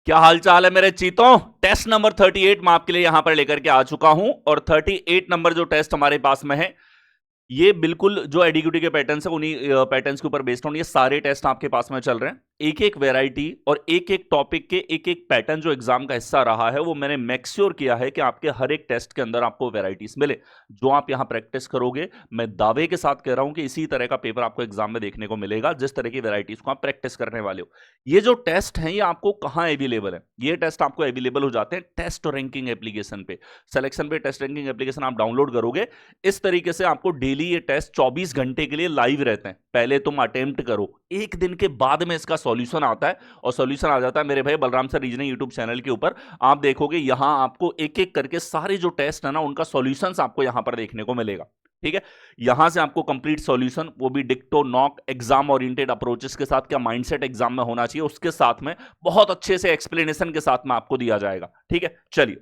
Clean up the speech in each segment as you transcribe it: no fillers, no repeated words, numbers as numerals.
क्या हाल चाल है मेरे चीतों। टेस्ट नंबर 38 मैं आपके लिए यहां पर लेकर के आ चुका हूं और 38 नंबर जो टेस्ट हमारे पास में है ये बिल्कुल जो एडीक्यूटी के पैटर्न्स है उन्हीं पैटर्न्स के ऊपर बेस्ड ऑन ये सारे टेस्ट आपके पास में चल रहे हैं। एक एक वैरायटी और एक एक टॉपिक के एक एक पैटर्न जो एग्जाम का हिस्सा रहा है वो मैंने मेक श्योर किया है कि आपके हर एक टेस्ट के अंदर आपको वैरायटीज मिले जो आप यहां प्रैक्टिस करोगे। मैं दावे के साथ कह रहा हूं कि इसी तरह का पेपर आपको एग्जाम में देखने को मिलेगा जिस तरह की वैरायटीज को आप प्रैक्टिस करने वाले हो। ये जो टेस्ट है ये आपको कहां अवेलेबल है? ये टेस्ट आपको अवेलेबल हो जाते हैं टेस्ट रैंकिंग एप्लीकेशन पे। सिलेक्शन पे टेस्ट रैंकिंग एप्लीकेशन आप डाउनलोड करोगे। इस तरीके से आपको डेली ये टेस्ट 24 घंटे के लिए लाइव रहते हैं। पहले तुम अटेम्प्ट करो, एक दिन के बाद में इसका सॉल्यूशन आता है और सॉल्यूशन आ जाता है मेरे भाई Balram sir reasoning YouTube channel के ऊपर। आप देखोगे यहां आपको एक एक करके सारे जो टेस्ट है ना उनका सॉल्यूशंस आपको यहां पर देखने को मिलेगा। ठीक है, यहां से आपको कंप्लीट सॉल्यूशन, वो भी डिक्टो नॉक एग्जाम ओरिएंटेड अप्रोचेस के साथ, क्या माइंडसेट एग्जाम में होना चाहिए उसके साथ में बहुत अच्छे से एक्सप्लेनेशन के साथ में आपको दिया जाएगा। ठीक है, चलिए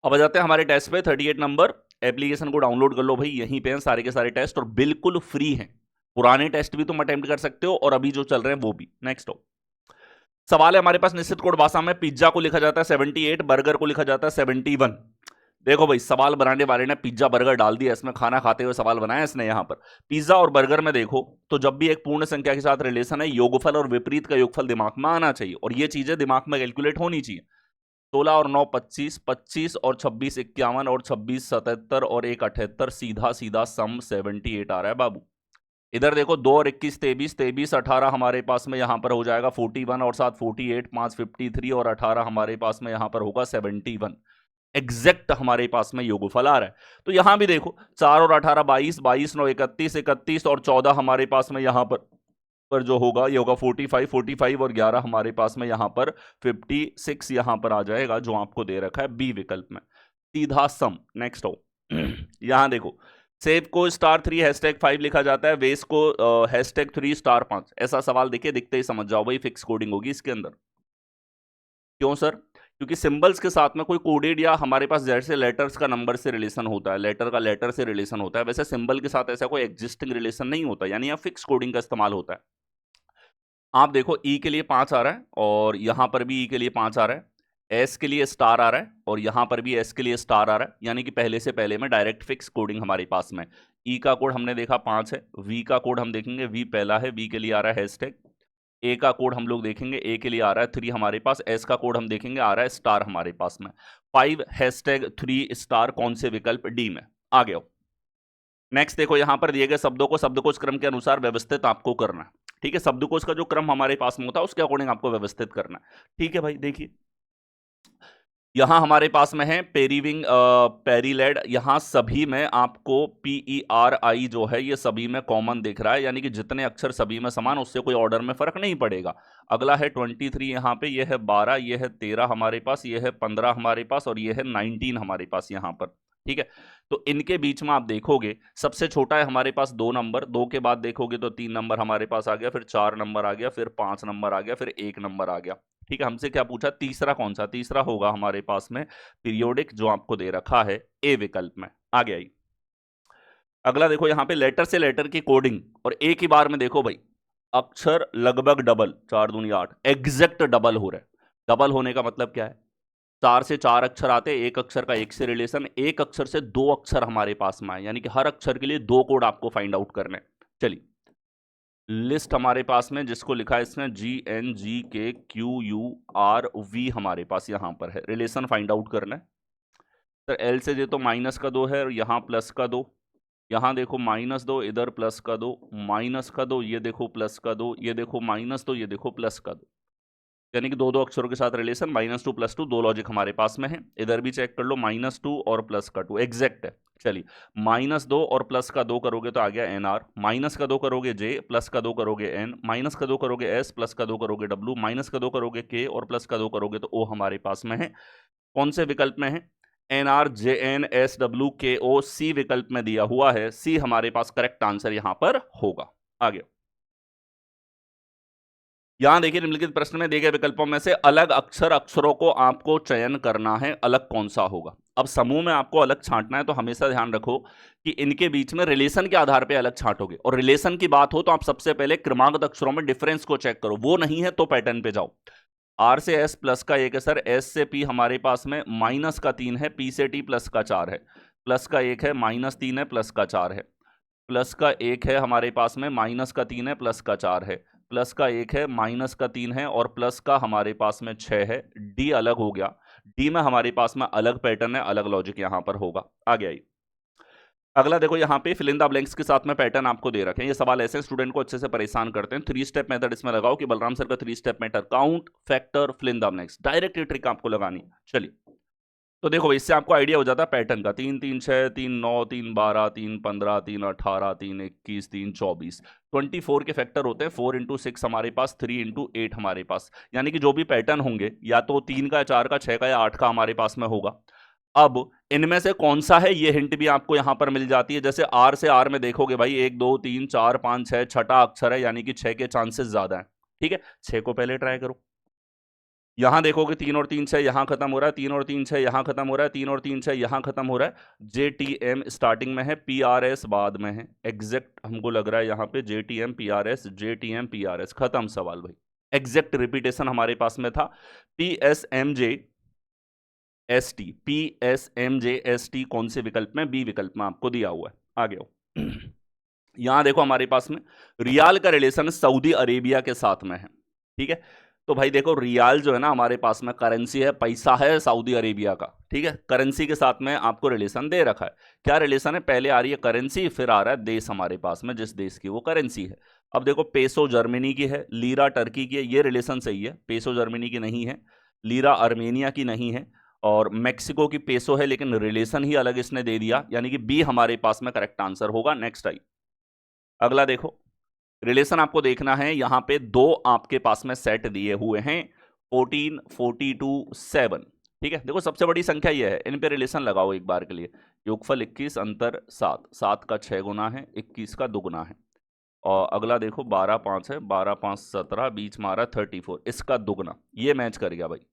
अब आ जाते हैं हमारे टेस्ट पे। 38 नंबर एप्लीकेशन को डाउनलोड कर लो भाई, यहीं पे हैं सारे के सारे टेस्ट और बिल्कुल फ्री हैं। पुराने टेस्ट भी तुम अटेम्प्ट कर सकते हो और अभी जो चल रहे हैं वो भी। नेक्स्ट हो सवाल है हमारे पास निश्चित कोड भाषा में। पिज्जा को लिखा जाता है 78, बर्गर को लिखा जाता है 71। देखो भाई सवाल बनाने वाले ने पिज्जा बर्गर डाल दिया, इसमें खाना खाते हुए सवाल बनाया इसने। यहां पर पिज्जा और बर्गर में देखो तो जब भी एक पूर्ण संख्या के साथ रिलेशन है योगफल और विपरीत का योगफल दिमाग में आना चाहिए और ये चीजें दिमाग में कैलकुलेट होनी चाहिए। 16 और 9 25, 25 और 26 51 और 26 77 और 1 78, सीधा सीधा सम 78 आ रहा है बाबू। इधर देखो 2 और 21 23, 23 18 हमारे पास में यहां पर हो जाएगा 41 और 7 48, 5 53 और 18 हमारे पास में यहां पर होगा 71। एग्जैक्ट हमारे पास में योगफल आ रहा है। तो यहां भी देखो 4 और 18 22, 22 9 31, 31 और 14 हमारे पास में यहां पर जो होगा ये होगा 45, 45 और 11 हमारे पास में यहां पर 56 यहां पर आ जाएगा जो आपको दे रखा है बी विकल्प में, सीधा सम। नेक्स्ट हो यहां देखो सेव को *3 #5 लिखा जाता है, वेस को #3 *5। ऐसा सवाल देखिए, दिखते ही समझ जाओ भाई फिक्स कोडिंग होगी इसके अंदर। क्यों सर? क्योंकि सिंबल्स के साथ में कोई कोडेड या हमारे पास जैसे लेटर्स का नंबर से रिलेशन होता है, लेटर का लेटर से रिलेशन होता है, वैसे सिंबल के साथ ऐसा कोई एग्जिस्टिंग रिलेशन नहीं होता, यानी यहाँ फिक्स कोडिंग का इस्तेमाल होता है। आप देखो ई के लिए 5 आ रहा है और यहां पर भी ई के लिए 5 आ रहा है, एस के लिए स्टार आ रहा है और यहां पर भी एस के लिए स्टार आ रहा है, यानी कि पहले से पहले में डायरेक्ट फिक्स कोडिंग हमारे पास में। ई का कोड हमने देखा 5 है, वी का कोड हम देखेंगे, वी पहला है, वी के लिए आ रहा है हैशटैग। ए का कोड हम लोग देखेंगे, ए के लिए आ रहा है 3 हमारे पास, एस का कोड हम देखेंगे आ रहा है स्टार हमारे पास में। 5 #3 स्टार कौन से विकल्प? डी में। आ गया। नेक्स्ट देखो यहां पर दिए गए शब्दों को शब्दकोश क्रम के अनुसार व्यवस्थित आपको करना है। ठीक है, शब्दकोश का जो क्रम हमारे पास में होता है उसके अकॉर्डिंग आपको व्यवस्थित करना है। ठीक है भाई, देखिए यहां हमारे पास में है पेरीविंग पेरीलेड, यहां सभी में आपको PERI जो है ये सभी में कॉमन दिख रहा है, यानी कि जितने अक्षर सभी में समान, उससे कोई ऑर्डर में फर्क नहीं पड़ेगा। अगला है 23 यहां पे, ये है 12, ये है 13 हमारे पास, ये है 15 हमारे पास और ये है 19 हमारे पास यहां पर। ठीक है, तो इनके बीच में आप देखोगे सबसे छोटा है हमारे पास 2 नंबर, 2 के बाद देखोगे तो 3 नंबर हमारे पास आ गया, फिर 4 नंबर आ गया, फिर 5 नंबर आ गया, फिर 1 नंबर आ गया। ठीक है, हमसे क्या पूछा? तीसरा कौन सा? तीसरा होगा हमारे पास में पीरियोडिक जो आपको दे रखा है ए विकल्प में। आ गया ही। अगला देखो यहां पे लेटर से लेटर की कोडिंग और एक ही बार में देखो भाई अक्षर लगभग डबल, 4 दूनी 8, एग्जैक्ट डबल हो रहा है। डबल होने का मतलब क्या है? 4 से 4 अक्षर आते हैं, एक अक्षर का एक से रिलेशन, एक अक्षर से 2 अक्षर हमारे पास में आए, यानी कि हर अक्षर के लिए 2 कोड आपको फाइंड आउट करने। चलिए लिस्ट हमारे पास में जिसको लिखा है इसमें GNGKQURV हमारे पास यहां पर है, रिलेशन फाइंड आउट करना है। सर एल से दे तो माइनस का 2 है और यहां प्लस का 2, यहां देखो -2, इधर प्लस का 2, माइनस का 2, ये देखो प्लस का 2, ये देखो -2, ये देखो प्लस का 2, यानी कि 2 अक्षरों के साथ रिलेशन -2 +2, 2 लॉजिक हमारे पास में है। इधर भी चेक कर लो, -2 और प्लस का 2 एग्जैक्ट है। चलिए -2 और प्लस का 2 करोगे तो आ गया NR, माइनस का 2 करोगे J, प्लस का 2 करोगे N, माइनस का 2 करोगे S, प्लस का 2 करोगे W, माइनस का 2 करोगे K और प्लस का 2 करोगे तो O हमारे पास में है। कौन से विकल्प में है? NR JN SW KO C विकल्प में दिया हुआ है, C हमारे पास करेक्ट आंसर यहां पर होगा। आ गया। यहां देखिए निम्नलिखित प्रश्न में दिए गए विकल्पों में से अलग अक्षरों को आपको चयन करना है, अलग कौन सा होगा? अब समूह में आपको अलग छांटना है तो हमेशा ध्यान रखो कि इनके बीच में रिलेशन के आधार पे अलग छांटोगे, और रिलेशन की बात हो तो आप सबसे पहले क्रमागत अक्षरों में डिफरेंस को चेक करो, वो नहीं है तो पैटर्न पे जाओ। आर से एस प्लस का 1 है सर, एस से पी हमारे पास में माइनस का 3 है, पी से टी प्लस का 4 है, प्लस का 1 है, माइनस 3 है, प्लस का 4 है, प्लस का 1 है हमारे पास में, माइनस का 3 है, प्लस का 4 है, प्लस का 1 है, माइनस का 3 है और प्लस का हमारे पास में 6 है। डी अलग हो गया, डी में हमारे पास में अलग पैटर्न है, अलग लॉजिक यहां पर होगा। आ गया। अगला देखो यहाँ पे फिल इन द ब्लैंक्स के साथ में पैटर्न आपको दे रखे हैं। ये सवाल ऐसे स्टूडेंट को अच्छे से परेशान करते हैं। 3 स्टेप मेथड इसमें लगाओ कि बलराम सर का 3 step method, count, factor, fill in the blanks, direct trick आपको लगानी। चलिए तो देखो इससे आपको आइडिया हो जाता है पैटर्न का। 3 3 6 3 9 3 12 3 15 3 18 3 21 3 24 24 के फैक्टर होते हैं। 4 इंटू 6 हमारे पास, 3 इंटू 8 हमारे पास, यानी कि जो भी पैटर्न होंगे या तो 3 का, 4 का, 6 का या 8 का हमारे पास में होगा। अब इनमें से कौन सा है ये हिंट भी आपको यहां पर मिल जाती है। जैसे आर से आर में देखोगे भाई 1 2 3 4 5 6, छठा अक्षर है यानी कि 6 के चांसेस ज्यादा है। ठीक है, 6 को पहले ट्राई करो। यहां देखोगे 3 और 3 6 यहां खत्म हो रहा है, 3 और 3 6 यहां खत्म हो रहा है, 3 और 3 6 यहां खत्म हो रहा है। JTM स्टार्टिंग में है, PRS बाद में है। एग्जैक्ट हमको लग रहा है यहां पे JTM PRS, JTM PRS, खत्म सवाल भाई। एग्जैक्ट रिपीटेशन हमारे पास में था। PSMJ ST, PSMJ ST कौन से विकल्प में? बी विकल्प में आपको दिया हुआ है। आगे आओ। यहां देखो हमारे पास में रियाल का रिलेशन सऊदी अरेबिया के साथ में है। ठीक है, तो भाई देखो रियाल जो है ना हमारे पास में करेंसी है, पैसा है सऊदी अरेबिया का। ठीक है, करेंसी के साथ में आपको रिलेशन दे रखा है। क्या रिलेशन है? पहले आ रही है करेंसी, फिर आ रहा है देश हमारे पास में, जिस देश की वो करेंसी है। अब देखो पेसो जर्मनी की है, लीरा टर्की की है, ये रिलेशन सही है। पेसो जर्मनी की नहीं है, लीरा अर्मेनिया की नहीं है, और मेक्सिको की पेसो है, लेकिन रिलेशन ही अलग इसने दे दिया, यानी कि बी हमारे पास में करेक्ट आंसर होगा। नेक्स्ट आई, अगला देखो रिलेशन आपको देखना है। यहां पे 2 आपके पास में सेट दिए हुए हैं, 14 42 7। ठीक है, देखो सबसे बड़ी संख्या यह है, इन पे रिलेशन लगाओ एक बार के लिए। योगफल 21 अंतर 7, 7 का 6 गुना है, 21 का दुगुना है। और अगला देखो 12 5 है, 12 5 17, बीच में आ रहा 34, इसका दुगना। ये मैच कर गया भाई,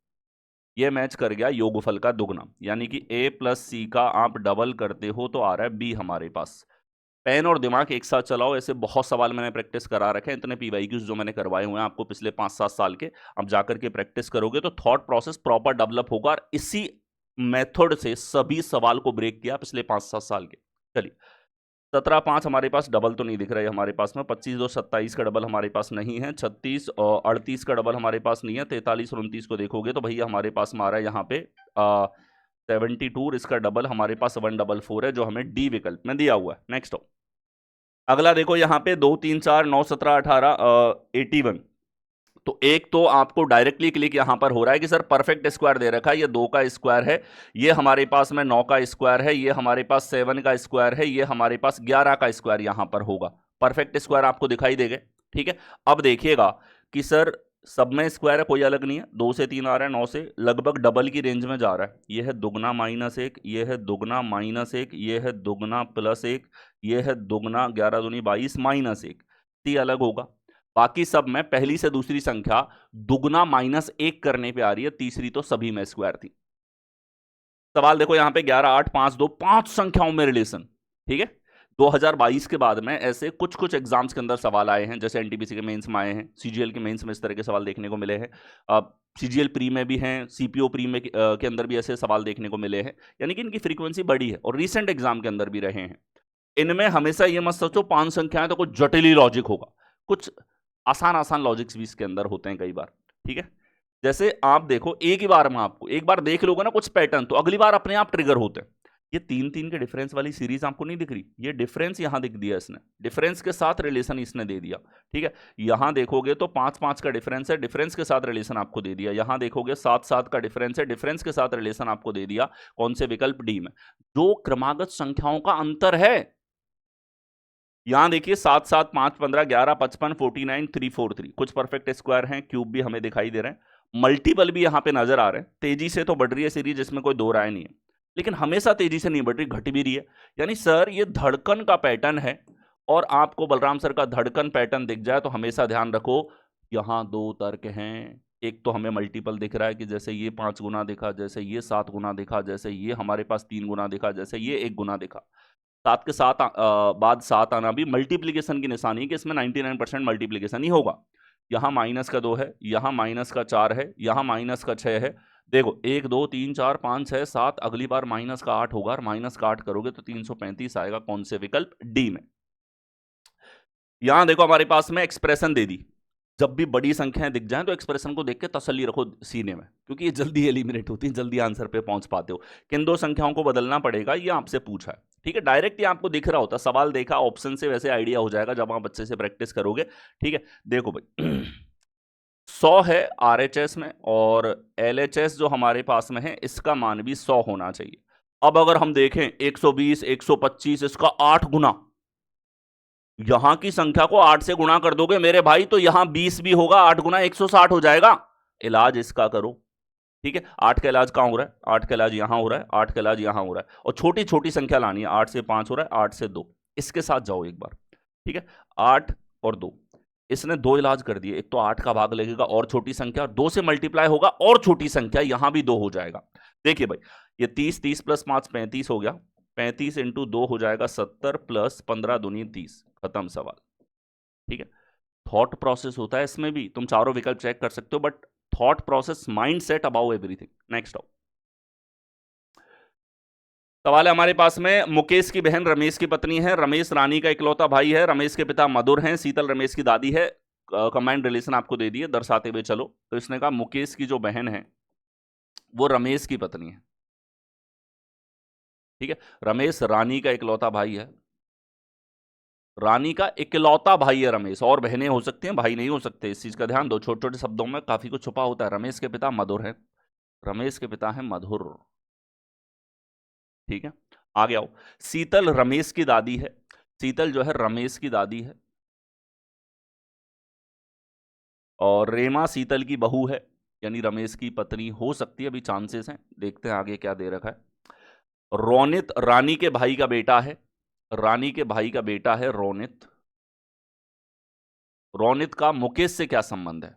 ये मैच कर गया योगफल का दुगना, यानी कि a प्लस सी का आप डबल करते हो तो आ रहा है बी हमारे पास। पेन और दिमाग एक साथ चलाओ, ऐसे बहुत सवाल मैंने प्रैक्टिस करा रखे हैं, इतने PYQs जो मैंने करवाए हुए हैं आपको पिछले 5-7 साल के। अब जाकर के प्रैक्टिस करोगे तो थॉट प्रोसेस प्रॉपर डेवलप होगा, और इसी मेथड से सभी सवाल को ब्रेक किया पिछले 5-7 साल के। चलिए 17 5 हमारे पास डबल तो नहीं दिख रहा है हमारे पास में, 25 2 27 का डबल हमारे पास नहीं है, 36 और 38 का डबल हमारे पास नहीं है, 43 और 29 को देखोगे तो भैया हमारे पास में आ रहा है यहाँ पे 72, इसका डबल हमारे पास 144 है, जो हमें डी विकल्प में दिया हुआ है। नेक्स्ट हो, अगला देखो यहाँ पे 2 3 4 9 17 18 81। तो एक तो आपको डायरेक्टली क्लिक यहां पर हो रहा है कि सर परफेक्ट स्क्वायर दे रखा है, ये 2 का स्क्वायर है, ये हमारे पास में 9 का स्क्वायर है, ये हमारे पास 7 का स्क्वायर है, ये हमारे पास 11 का स्क्वायर यहां पर होगा। परफेक्ट स्क्वायर आपको दिखाई देगा। ठीक है, अब देखिएगा कि सर सब में स्क्वायर है, कोई अलग नहीं है। 2 से 3 आ रहा है, 9 से लगभग डबल की रेंज में जा रहा है। ये है दुगना -1, ये है दुगना -1, ये है दुगना +1, ये है दुगना 11 दूनी 22 -1, ती अलग होगा। बाकी सब में पहली से दूसरी संख्या दुगना -1 करने पे आ रही है, तीसरी तो सभी में स्क्वायर थी। सवाल देखो यहां पे 11 8 5 2, 5 संख्याओं में रिलेशन। ठीक है, 2022 के बाद में ऐसे कुछ कुछ एग्जाम्स के अंदर सवाल आए हैं, जैसे एनटीपीसी के मेंस में आए हैं, सीजीएल के मेंस में इस तरह के सवाल देखने को मिले हैं। अब सीजीएल प्री में भी हैं, सीपीओ प्री में के अंदर भी ऐसे सवाल देखने को मिले हैं, यानी कि इनकी फ्रीक्वेंसी बढ़ी है, और रिसेंट एग्जाम के अंदर भी रहे हैं। इनमें हमेशा ये मत सोचो 5 संख्याएं तो कुछ जटिल ही लॉजिक होगा, कुछ आसान आसान लॉजिक्स भी इसके अंदर होते हैं कई बार। ठीक है, जैसे आप देखो एक ही बार में आपको एक बार देख लोगे ना कुछ पैटर्न, तो अगली बार अपने आप ट्रिगर होते हैं। ये 3-3 के डिफरेंस वाली सीरीज आपको नहीं दिख रही, ये डिफरेंस यहां दिख दिया इसने, डिफरेंस के साथ रिलेशन इसने दे दिया। ठीक है, यहां देखोगे तो 5-5 का डिफरेंस है, डिफरेंस के साथ रिलेशन आपको दे दिया। यहां देखोगे 7-7 का डिफरेंस है, डिफरेंस के साथ रिलेशन आपको दे दिया। कौन से विकल्प? डी में। जो क्रमागत संख्याओं का अंतर है, यहां देखिए 7 7 5 15 11 55 49 343, कुछ परफेक्ट स्क्वायर हैं, क्यूब भी हमें दिखाई दे रहे हैं, मल्टीपल भी यहां पे नजर आ रहे हैं। तेजी से तो बढ़ रही है सीरीज, इसमें कोई दो राय नहीं है, लेकिन हमेशा तेजी से नहीं बढ़ रही, घट भी रही है। यानी सर ये धड़कन का पैटर्न है, और आपको बलराम सर का धड़कन पैटर्न दिख जाए तो हमेशा ध्यान रखो यहां 2 तर्क हैं। एक तो हमें मल्टीपल दिख रहा है कि जैसे ये 5 गुना दिखा, जैसे ये 7 गुना दिखा, जैसे ये हमारे पास 3 गुना दिखा, जैसे ये 1 गुना दिखा। 7 के साथ बाद 7 आना भी मल्टीप्लीकेशन की निशानी है कि इसमें 99% मल्टीप्लीकेशन ही होगा। यहां माइनस का 2 है, यहां माइनस का 4 है, यहां माइनस का 6 है। देखो 1 2 3 4 5 6 7, अगली बार माइनस का 8 होगा और माइनस का 8 करोगे तो 335 आएगा। कौन से विकल्प? डी में। यहां देखो हमारे पास में एक्सप्रेशन दे दी। जब भी बड़ी संख्याएं दिख जाएं तो एक्सप्रेशन को देख के तसल्ली रखो सीने में, क्योंकि ये जल्दी एलिमिनेट होती है, जल्दी आंसर पे पहुंच पाते हो। किन दो संख्याओं को बदलना पड़ेगा ये आपसे पूछा है, ठीक है। डायरेक्ट ये आपको दिख रहा होता, सवाल देखा ऑप्शन से वैसे आइडिया हो जाएगा जब आप अच्छे से प्रैक्टिस करोगे, ठीक है। देखो भाई 100 है आरएचएस में और एलएचएस जो हमारे पास में है इसका मान भी 100 होना चाहिए। अब अगर हम देखें 120 125 इसका 8 गुना, यहां की संख्या को 8 से गुणा कर दोगे मेरे भाई तो यहां 20 भी होगा, 8 गुना 160 हो जाएगा। इलाज इसका करो, ठीक है। 8 का इलाज कहां हो रहा है? 8 का इलाज यहां हो रहा है, 8 का इलाज यहां हो रहा है, और छोटी छोटी संख्या लानी है। 8 से 5 हो रहा है, 8 से 2, इसके साथ जाओ एक बार, ठीक है। 8 और 2, इसने 2 इलाज कर दिए। एक तो 8 का भाग लगेगा और छोटी संख्या, 2 से मल्टीप्लाई होगा और छोटी संख्या, यहां भी 2 हो जाएगा। देखिए भाई ये 30 30 प्लस 5 35 हो गया, 35 इंटू 2 हो जाएगा 70 प्लस 15 दूनी 30, खत्म सवाल, ठीक है। थॉट प्रोसेस होता है इसमें भी, तुम चारों विकल्प चेक कर सकते हो, but thought process, mindset about everything. Next आओ, सवाल है हमारे पास में, मुकेश की बहन रमेश की पत्नी है, रमेश रानी का इकलौता भाई है, रमेश के पिता मधुर हैं, शीतल रमेश की दादी है। कंबाइंड रिलेशन आपको दे दिए दर्शाते हुए चलो। तो इसने कहा मुकेश की जो बहन है वो रमेश की पत्नी है, ठीक है। रमेश रानी का इकलौता भाई है, रानी का इकलौता भाई है रमेश, और बहनें हो सकती हैं, भाई नहीं हो सकते, इस चीज का ध्यान दो। छोटे छोटे शब्दों में काफी कुछ छुपा होता है। रमेश के पिता मधुर है, रमेश के पिता है मधुर, ठीक है। आगे आओ, शीतल रमेश की दादी है, शीतल जो है रमेश की दादी है, और रेमा शीतल की बहू है, यानी रमेश की पत्नी हो सकती है, अभी चांसेस हैं, देखते हैं आगे क्या दे रखा है। रोनित रानी के भाई का बेटा है, रानी के भाई का बेटा है रोनित। रोनित का मुकेश से क्या संबंध है?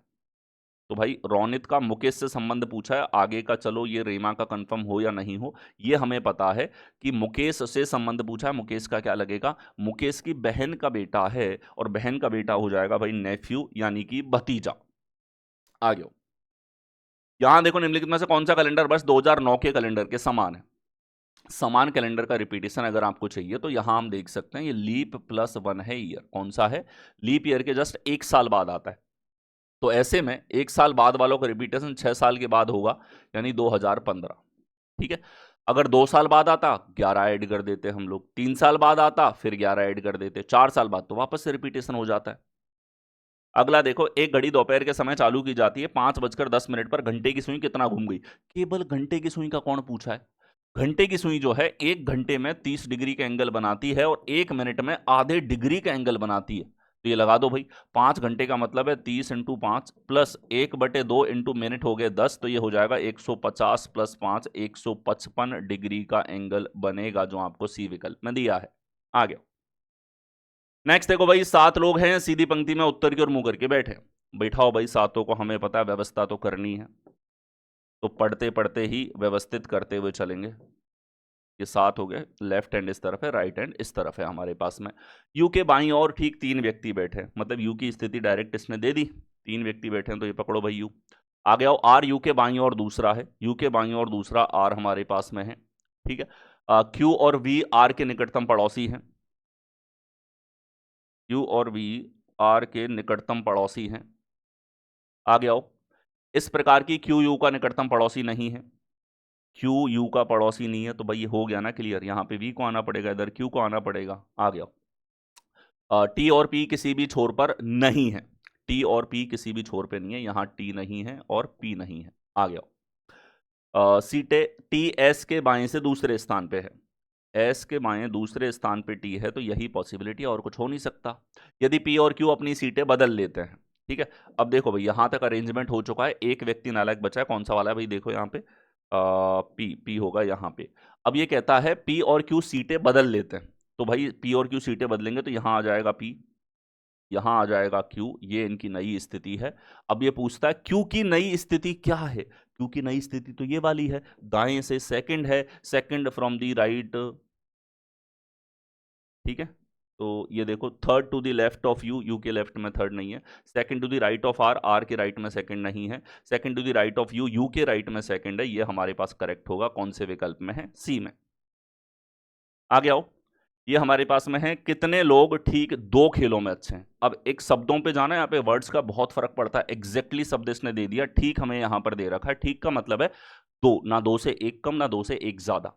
तो भाई रोनित का मुकेश से संबंध पूछा है, आगे का चलो ये रेमा का कंफर्म हो या नहीं हो ये हमें पता है कि मुकेश से संबंध पूछा है। मुकेश का क्या लगेगा? मुकेश की बहन का बेटा है, और बहन का बेटा हो जाएगा भाई नेफ्यू, यानी कि भतीजा। आगे हो, यहां देखो निम्नलिखित में से कौन सा कैलेंडर वर्ष 2009 के कैलेंडर के समान है? समान कैलेंडर का रिपीटेशन अगर आपको चाहिए तो यहां हम देख सकते हैं, ये लीप प्लस 1 है ईयर। कौन सा है? लीप ईयर के जस्ट 1 साल बाद आता है, तो ऐसे में 1 साल बाद वालों का रिपीटेशन 6 साल के बाद होगा, यानी 2015, ठीक है। अगर 2 साल बाद आता 11 ऐड कर देते हम लोग, 3 साल बाद आता फिर 11 ऐड कर देते, 4 साल बाद तो वापस से रिपीटेशन हो जाता है। अगला देखो, एक घड़ी दोपहर के समय चालू की जाती है, 5:10 पर घंटे की सुई कितना घूम गई? केवल घंटे की सुई का कौन पूछा है? घंटे की सुई जो है 1 घंटे में 30 डिग्री का एंगल बनाती है और 1 मिनट में आधे डिग्री का एंगल बनाती है। तो ये लगा दो भाई, 5 घंटे का मतलब है 30 इंटू 5 प्लस 1/2 इंटू मिनट हो गए 10, तो ये हो जाएगा 150 प्लस 5 155 डिग्री का एंगल बनेगा, जो आपको सी विकल्प में दिया है। आ गया नेक्स्ट। देखो भाई 7 लोग हैं, सीधी पंक्ति में उत्तर की ओर मुंह करके बैठे, बैठाओ भाई सातों को, हमें पता है व्यवस्था तो करनी है, तो पढ़ते पढ़ते ही व्यवस्थित करते हुए चलेंगे। ये 7 हो गए, लेफ्ट हैंड इस तरफ है, राइट हैंड इस तरफ है हमारे पास में। यू के बाईं और ठीक 3 व्यक्ति बैठे, मतलब यू की स्थिति डायरेक्ट इसने दे दी, 3 व्यक्ति बैठे हैं, तो ये पकड़ो भाई यू। आ गया आर, यू के बाईं और दूसरा है, यू के बाईं और दूसरा आर हमारे पास में है, ठीक है। क्यू और वी आर के निकटतम पड़ोसी हैं, यू और वी आर के निकटतम पड़ोसी हैं। आ गया इस प्रकार की क्यू यू का निकटतम पड़ोसी नहीं है, क्यू यू का पड़ोसी नहीं है, तो भाई ये हो गया ना क्लियर, यहां पे वी को आना पड़ेगा, इधर क्यू को आना पड़ेगा। आ गया टी और पी किसी भी छोर पर नहीं है, टी और पी किसी भी छोर पे नहीं है, यहां टी नहीं है और पी नहीं है। आ गया सी टी एस के बाएं से दूसरे स्थान पे है, एस के बाएं दूसरे स्थान पे टी है, तो यही पॉसिबिलिटी, और कुछ हो नहीं सकता। यदि पी और क्यू अपनी सीटें बदल लेते हैं, ठीक है। अब देखो भाई यहां तक अरेंजमेंट हो चुका है, एक व्यक्ति नालायक बचा है, कौन सा वाला है भाई? देखो यहाँ पे पी, पी होगा यहाँ पे। अब ये कहता है पी और क्यू सीटें बदल लेते हैं, तो भाई पी और क्यू सीटें बदलेंगे तो यहां आ जाएगा पी, यहां आ जाएगा क्यू, ये इनकी नई स्थिति है। अब ये पूछता है क्यू की नई स्थिति क्या है? क्यू की नई स्थिति तो ये वाली है, दाएं से सेकंड है, सेकंड फ्रॉम दी राइट, ठीक है। तो ये देखो, third to the left of U, U के लेफ्ट में थर्ड नहीं है। Second to the right of R, R के राइट में सेकंड नहीं है। Second to the right of U, U के राइट में सेकंड है। ये हमारे पास करेक्ट होगा, कौन से विकल्प में है? सी में। आगे आओ, ये हमारे पास में है, कितने लोग ठीक 2 खेलों में अच्छे हैं। अब एक शब्दों पे जाना है, यहाँ पे वर्ड्स का बहुत फर्क पड़ता है। एग्जैक्टली शब्द इसने दे दिया, ठीक हमें यहां पर दे रखा है। ठीक का मतलब है 2, ना 2 से 1 कम, ना 2 से 1 ज्यादा।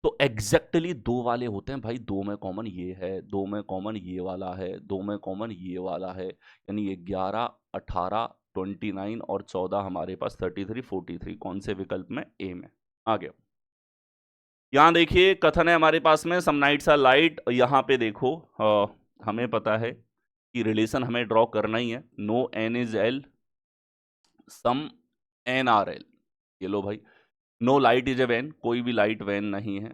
तो एग्जैक्टली 2 वाले होते हैं भाई। 2 में कॉमन ये है, 2 में कॉमन ये वाला है, 2 में कॉमन ये वाला है, यानी 11, 18, 29 और 14 हमारे पास 33, 43 कौन से विकल्प में? ए में। आगे यहां देखिए, कथन है हमारे पास में, सम नाइट्स आर लाइट। यहां पे देखो, हमें पता है कि रिलेशन हमें ड्रॉ करना ही है। No N is L, some N are L. ये लो भाई, no light is a van, कोई भी लाइट वैन नहीं है।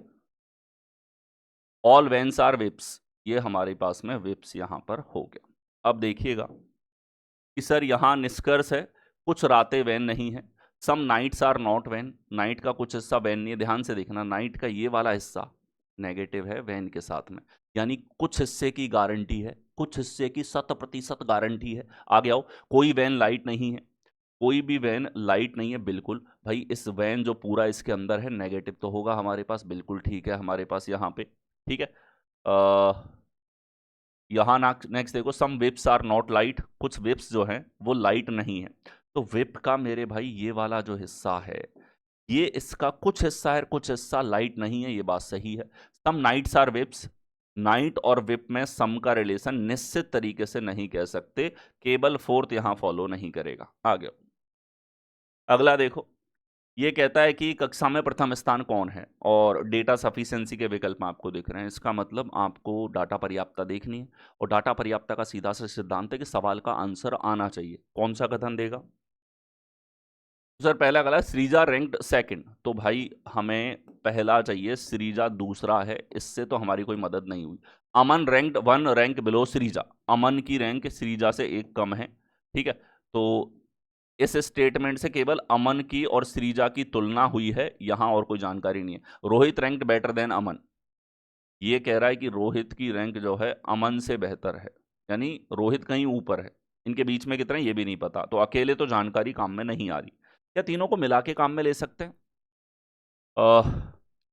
ऑल वैन्स आर विप्स, ये हमारे पास में विप्स यहां पर हो गया। अब देखिएगा कि सर यहां निष्कर्ष है, कुछ रातें वैन नहीं है। Some nights are not vain, night का कुछ हिस्सा वैन नहीं है। ध्यान से देखना, नाइट का ये वाला हिस्सा नेगेटिव है वैन के साथ में, यानी कुछ हिस्से की गारंटी है, कुछ हिस्से की 100% गारंटी है। आगे आओ, कोई वैन लाइट नहीं है, कोई भी वैन लाइट नहीं है बिल्कुल। भाई इस वैन जो पूरा इसके अंदर है, नेगेटिव तो होगा हमारे पास, बिल्कुल ठीक है हमारे पास यहाँ पे। ठीक है, यहाँ नेक्स्ट देखो, सम विप्स आर नॉट लाइट, कुछ विप्स जो हैं वो लाइट नहीं है। तो विप का मेरे भाई ये वाला जो हिस्सा है, ये इसका कुछ हिस्सा है, कुछ हिस्सा लाइट नहीं है, ये बात सही है। Some nights are chips, night और विप में सम का रिलेशन निश्चित तरीके से नहीं कह सकते, केवल फोर्थ यहां फॉलो नहीं करेगा। आगे अगला देखो, ये कहता है कि कक्षा में प्रथम स्थान कौन है, और डेटा सफिशिएंसी के विकल्प आपको दिख रहे हैं। इसका मतलब आपको डाटा पर्याप्तता देखनी है, और डाटा पर्याप्तता का सीधा सा सिद्धांत है कि सवाल का आंसर आना चाहिए। कौन सा कथन देगा? सर पहला गला, श्रीजा रैंक्ड सेकंड, तो भाई हमें पहला चाहिए, श्रीजा दूसरा है, इससे तो हमारी कोई मदद नहीं हुई। अमन रैंक्ड 1 रैंक बिलो श्रीजा, अमन की रैंक श्रीजा से 1 कम है। ठीक है, तो इस स्टेटमेंट से केवल अमन की और श्रीजा की तुलना हुई है, यहां और कोई जानकारी नहीं है। रोहित रैंक्ड बेटर देन अमन, ये कह रहा है कि रोहित की रैंक जो है अमन से बेहतर है, यानी रोहित कहीं ऊपर है। इनके बीच में कितना ये भी नहीं पता, तो अकेले तो जानकारी काम में नहीं आ रही। क्या तीनों को मिला के काम में ले सकते हैं?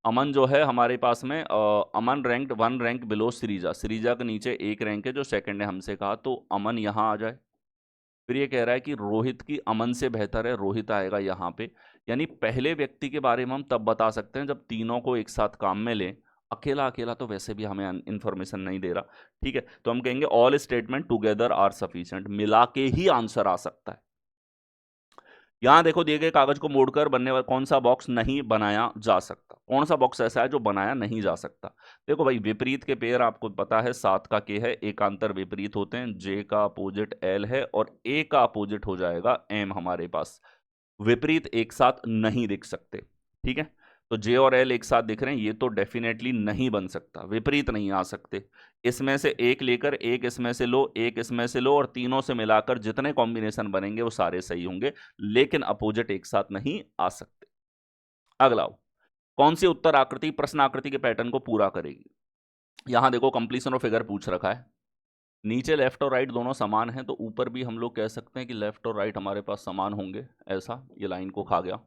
अमन जो है हमारे पास में, Aman ranked 1 rank below Shreeja, Shreeja के नीचे 1 रैंक है जो सेकंड है हमसे कहा, तो अमन यहाँ आ जाए। फिर ये कह रहा है कि रोहित की अमन से बेहतर है, रोहित आएगा यहाँ पे। यानी पहले व्यक्ति के बारे में हम तब बता सकते हैं जब तीनों को एक साथ काम में लें। अकेला अकेला तो वैसे भी हमें इंफॉर्मेशन नहीं दे रहा। ठीक है, तो हम कहेंगे all statement together are sufficient, मिला के ही आंसर आ सकता है। यहां देखो, दिए गए कागज को मोड़कर बनने वाला कौन सा बॉक्स नहीं बनाया जा सकता? कौन सा बॉक्स ऐसा है जो बनाया नहीं जा सकता? देखो भाई, विपरीत के पेयर आपको पता है, 7 का के है, एकांतर विपरीत होते हैं, जे का अपोजिट एल है और ए का अपोजिट हो जाएगा एम। हमारे पास विपरीत एक साथ नहीं दिख सकते। ठीक है, तो जे और एल एक साथ दिख रहे हैं, ये तो डेफिनेटली नहीं बन सकता, विपरीत नहीं आ सकते। इसमें से एक लेकर एक इसमें से लो, एक इसमें से लो, और तीनों से मिलाकर जितने कॉम्बिनेशन बनेंगे वो सारे सही होंगे, लेकिन अपोजिट एक साथ नहीं आ सकते। अगला, कौन सी उत्तर आकृति प्रश्न आकृति के पैटर्न को पूरा करेगी? यहां देखो, कंप्लीशन ऑफ फिगर पूछ रखा है, नीचे लेफ्ट और राइट दोनों समान हैं, तो ऊपर भी हम लोग कह सकते हैं कि लेफ्ट और राइट हमारे पास समान होंगे। ऐसा, ये लाइन को खा गया,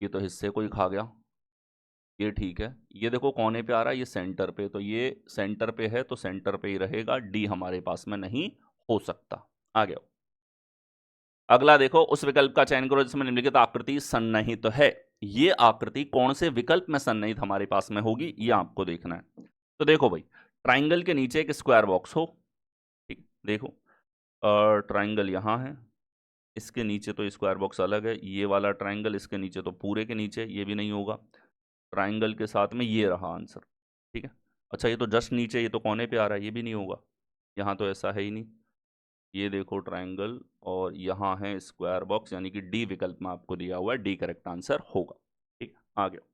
ये तो हिस्से को ही खा गया, ये ठीक है। ये देखो कोने पे आ रहा है, ये सेंटर पे, तो ये सेंटर पे है तो सेंटर पे ही रहेगा, डी हमारे पास में नहीं हो सकता। आ गया, अगला देखो, उस विकल्प का चयन करो जिसमें निम्नलिखित आकृति सन्निहित है। ये आकृति कौन से विकल्प में सन्निहित हमारे पास में होगी, ये आपको देखना है। तो देखो भाई, ट्राइंगल के नीचे एक स्क्वायर बॉक्स हो, ठीक, देखो ट्राइंगल यहाँ है, इसके नीचे तो स्क्वायर बॉक्स अलग है, ये वाला ट्राइंगल, इसके नीचे तो पूरे के नीचे, ये भी नहीं होगा। ट्राइंगल के साथ में ये रहा आंसर। ठीक है, अच्छा ये तो जस्ट नीचे, ये तो कोने पे आ रहा है, ये भी नहीं होगा, यहाँ तो ऐसा है ही नहीं। ये देखो ट्राइंगल, और यहाँ है स्क्वायर बॉक्स, यानी कि डी विकल्प में आपको दिया हुआ है, डी करेक्ट आंसर होगा। ठीक, आ गया।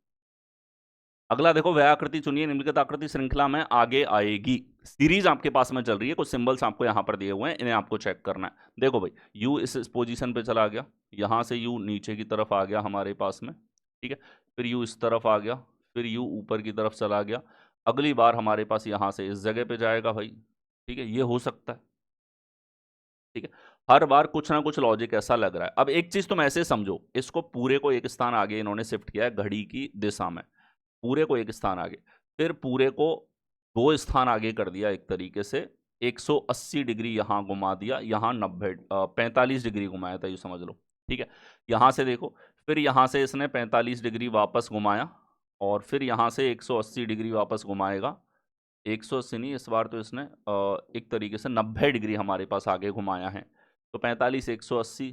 अगला देखो, वह आकृति चुनिए निम्नलिखित आकृति श्रृंखला में आगे आएगी। सीरीज आपके पास में चल रही है, कुछ सिंबल्स आपको यहाँ पर दिए हुए हैं, इन्हें आपको चेक करना है। देखो भाई, यू इस पोजीशन पे चला गया, यहाँ से यू नीचे की तरफ आ गया हमारे पास में, ठीक है, फिर यू इस तरफ आ गया, फिर यू ऊपर की तरफ चला गया। अगली बार हमारे पास यहाँ से इस जगह पे जाएगा भाई, ठीक है, ये हो सकता है। ठीक है, हर बार कुछ ना कुछ लॉजिक ऐसा लग रहा है। अब एक चीज तुम ऐसे समझो, इसको पूरे को एक स्थान आगे इन्होंने शिफ्ट किया है घड़ी की दिशा में, पूरे को एक स्थान आगे, फिर पूरे को 2 स्थान आगे कर दिया एक तरीके से, 180 डिग्री यहां घुमा दिया, यहां 45 डिग्री घुमाया था, ये समझ लो। ठीक है, यहां से देखो, फिर यहां से इसने 45 डिग्री वापस घुमाया, और फिर यहां से 180 डिग्री वापस घुमाएगा। 180 नहीं, इस बार तो इसने एक तरीके से 90 डिग्री हमारे पास आगे घुमाया है। तो 45, 180,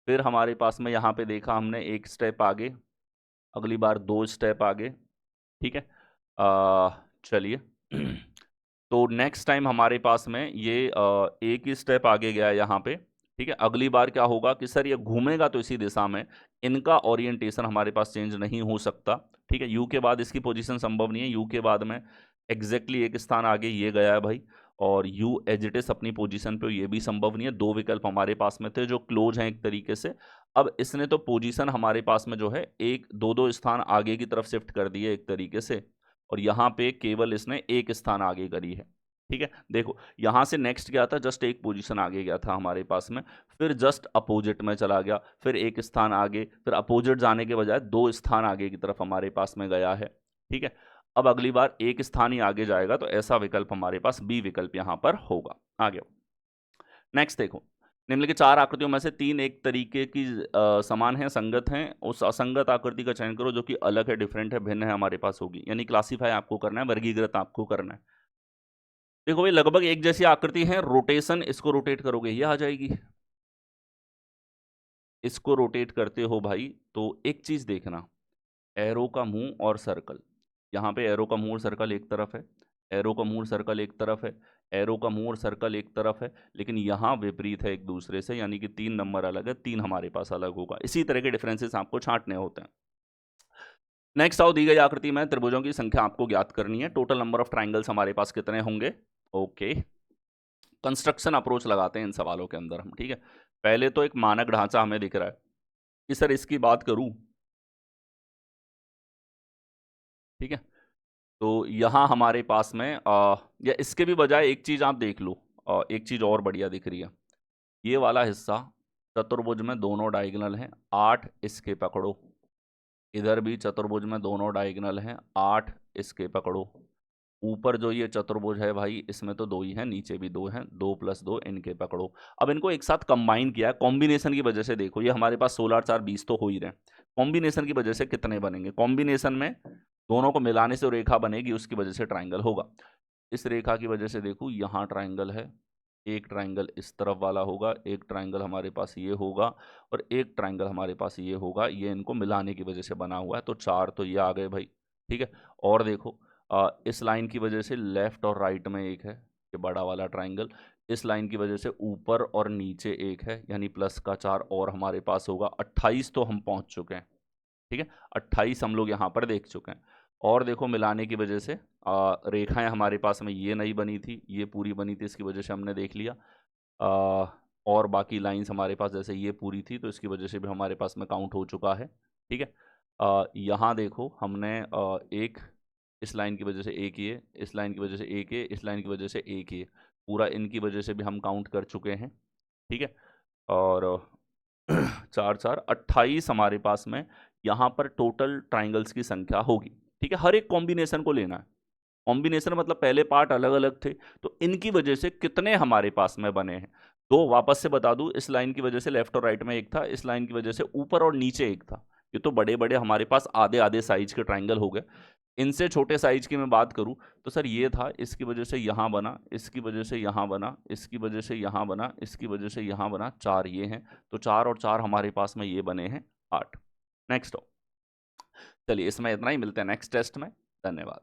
फिर हमारे पास में यहाँ पे देखा हमने एक स्टेप आगे, अगली बार 2 स्टेप आगे। ठीक है, चलिए तो नेक्स्ट टाइम हमारे पास में ये एक ही स्टेप आगे गया यहाँ पे। ठीक है, अगली बार क्या होगा कि सर ये घूमेगा तो इसी दिशा में, इनका ओरिएंटेशन हमारे पास चेंज नहीं हो सकता। ठीक है, यू के बाद इसकी पोजीशन संभव नहीं है, यू के बाद में एग्जैक्टली एक स्थान आगे ये गया है भाई, और यू एज इट इज अपनी पोजीशन पे, ये भी संभव नहीं है। 2 विकल्प हमारे पास में थे जो क्लोज हैं एक तरीके से। अब इसने तो पोजीशन हमारे पास में जो है एक 2-2 स्थान आगे की तरफ शिफ्ट कर दिए एक तरीके से, और यहाँ पे केवल इसने एक स्थान आगे करी है। ठीक है, देखो यहां से नेक्स्ट गया था, जस्ट एक पोजीशन आगे गया था हमारे पास में, फिर जस्ट अपोजिट में चला गया, फिर एक स्थान आगे, फिर अपोजिट जाने के बजाय 2 स्थान आगे की तरफ हमारे पास में गया है। ठीक है, अब अगली बार एक स्थान ही आगे जाएगा, तो ऐसा विकल्प हमारे पास बी विकल्प यहां पर होगा। आगे नेक्स्ट देखो, निम्नलिखित 4 आकृतियों में से 3 एक तरीके की समान है, संगत हैं, उस असंगत आकृति का चयन करो जो कि अलग है, डिफरेंट है, भिन्न है हमारे पास होगी। यानी क्लासीफाई आपको करना है, वर्गीकृत आपको करना है। देखो भाई लगभग एक जैसी आकृति है, रोटेशन, इसको रोटेट करोगे ये आ जाएगी, इसको रोटेट करते हो भाई तो एक चीज देखना, एरो का मुंह और सर्कल, यहाँ पे एरो का मुंह और सर्कल एक तरफ है, एरो का मुंह और सर्कल एक तरफ है, एरो का मुंह और सर्कल एक तरफ है, लेकिन यहाँ विपरीत है एक दूसरे से, यानी कि 3 नंबर अलग है, 3 हमारे पास अलग होगा। इसी तरह के डिफरेंसेस आपको छांटने होते हैं। नेक्स्ट आओ, दी गई आकृति में त्रिभुजों की संख्या आपको ज्ञात करनी है। टोटल नंबर ऑफ ट्राइंगल्स हमारे पास कितने होंगे? ओके, कंस्ट्रक्शन अप्रोच लगाते हैं इन सवालों के अंदर हम। ठीक है, पहले तो एक मानक ढांचा हमें दिख रहा है कि सर इसकी बात करूं, ठीक है, तो यहां हमारे पास में या इसके भी बजाय एक चीज आप देख लो, एक चीज और बढ़िया दिख रही है, ये वाला हिस्सा चतुर्भुज में दोनों डायगोनल हैं, 8 इसके पकड़ो, इधर भी चतुर्भुज में दोनों डायगोनल हैं, 8 इसके पकड़ो, ऊपर जो ये चतुर्भुज है भाई इसमें तो 2 ही हैं, नीचे भी 2 हैं, 2 + 2 इनके पकड़ो। अब इनको एक साथ कंबाइन किया, कॉम्बिनेशन की वजह से देखो, ये हमारे पास 16 4 20 तो हो ही रहे, कॉम्बिनेशन की वजह से कितने बनेंगे? कॉम्बिनेशन में दोनों को मिलाने से रेखा बनेगी, उसकी वजह से ट्राइंगल होगा। इस रेखा की वजह से देखो यहाँ ट्राइंगल है, एक ट्राइंगल इस तरफ वाला होगा, एक ट्राइंगल हमारे पास ये होगा, और एक ट्राइंगल हमारे पास ये होगा, ये इनको मिलाने की वजह से बना हुआ है, तो 4 तो ये आ गए भाई। ठीक है, और देखो इस लाइन की वजह से लेफ्ट और राइट में एक है, ये बड़ा वाला ट्राइंगल, इस लाइन की वजह से ऊपर और नीचे एक है, यानी +4 और हमारे पास होगा। 28 तो हम पहुंच चुके हैं। ठीक है, 28 हम लोग यहाँ पर देख चुके हैं। और देखो मिलाने की वजह से रेखाएं हमारे पास में ये नहीं बनी थी, ये पूरी बनी थी, इसकी वजह से हमने देख लिया। और बाकी लाइंस हमारे पास जैसे ये पूरी थी, तो इसकी वजह से भी हमारे पास में काउंट हो चुका है। ठीक है, यहाँ देखो हमने एक इस लाइन की वजह से एक ये, इस लाइन की वजह से एक ये, इस लाइन की वजह से एक ये, पूरा इनकी वजह से भी हम काउंट कर चुके हैं। ठीक है, और 4 4 28 हमारे पास में यहाँ पर टोटल ट्राइंगल्स की संख्या होगी। ठीक है, हर एक कॉम्बिनेशन को लेना है, कॉम्बिनेशन मतलब पहले पार्ट अलग अलग थे, तो इनकी वजह से कितने हमारे पास में बने हैं। तो वापस से बता दूं, इस लाइन की वजह से लेफ्ट और राइट में एक था, इस लाइन की वजह से ऊपर और नीचे एक था। ये तो बड़े बड़े हमारे पास आधे आधे साइज के ट्राइंगल हो गए। इनसे छोटे साइज की मैं बात करूं तो सर ये था, इसकी वजह से यहाँ बना, इसकी वजह से यहाँ बना, इसकी वजह से यहाँ बना, इसकी वजह से यहाँ बना, 4 ये हैं, तो 4 और 4 हमारे पास में ये बने हैं 8। नेक्स्ट हो, चलिए इसमें इतना ही, मिलते हैं नेक्स्ट टेस्ट में, धन्यवाद।